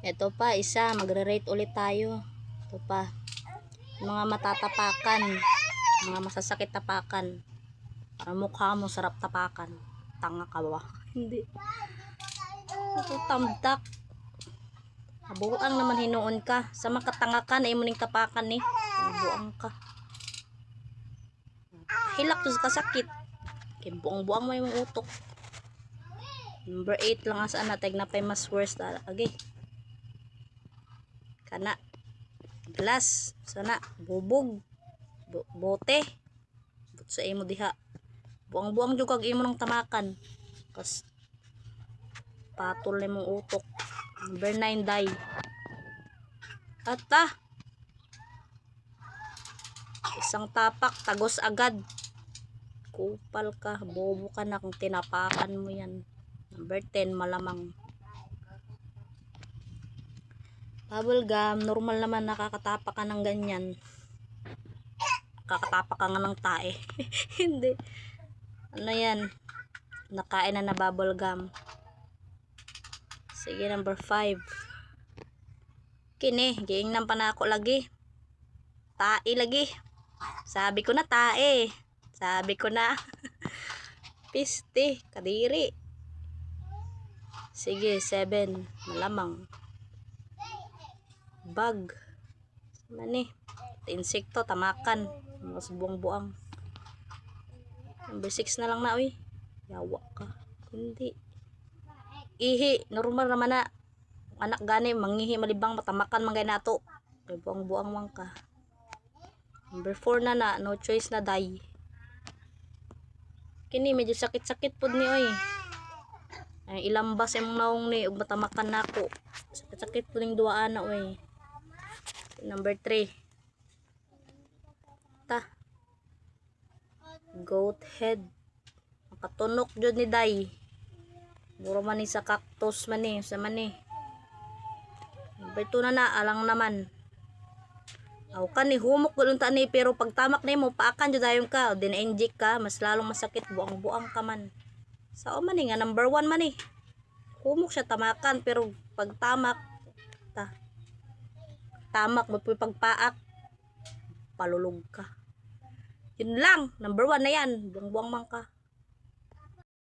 Ito pa, isa. Magre-rate ulit tayo. Ito pa. Mga matatapakan. Mga masasakit tapakan. Para mukha mo sarap tapakan. Tanga ka ba? Hindi. Ito tamdak. Buang naman hinuon ka. Sa makatanga ka na imuning tapakan ni. Buang ka. Hilak to sa kasakit. Kay buang-buang mo yung utok. Number 8 lang asa na. Tag na pa'y mas worst. Agay. Kana. Glass. Sana. Bubog. Bote. But sa imo diha. Buang-buang jud kag imo ng tamakan. Kas patol ni mong utok. Number 9 die. Ata. Isang tapak tagos agad. Kupal ka, bobo ka na kung tinapakan mo yan. Number 10 malamang. Bubble gum, normal naman nakakatapak ka ng ganyan. Kakatapak ka nga ng tae. Hindi. Ano yan? Nakain na bubble gum. Sige, number 5. Kini, giingnan pa na ako lagi. Tae lagi. Sabi ko na tae. Sabi ko na. Piste, kadiri. Sige, 7. Malamang. Bug. Mani. Insekto, tamakan. Mas buang-buang. Number 6 na lang na, uy. Yawa ka. Hindi. Ihi, normal naman na. Anak gani, mangihi malibang, matamakan manggay nato. Buang-buang man ka. Number 4 na, no choice na die. Kini medyo sakit-sakit pod ni oy. Ay ilambas imong naong ni ug matamakan nako. Sakit-sakit pod ning duaan na oy. Number 3. Ta. Goat head. Makatunok jud ni die. Muro man ni sa cactus man ni, sa man ni. Number 2 na alang naman. Aw kan ni humok gulong ta ni pero pag tamak nimo paakan jud dayon ka, o din inject ka, mas lalong masakit, buang-buang ka man. Sao man ni nga number 1 man ni. Humok siya tamakan pero pag tamak tamak mo pagpaak palulog ka. Yun lang, number 1 na yan, buang-buang man ka.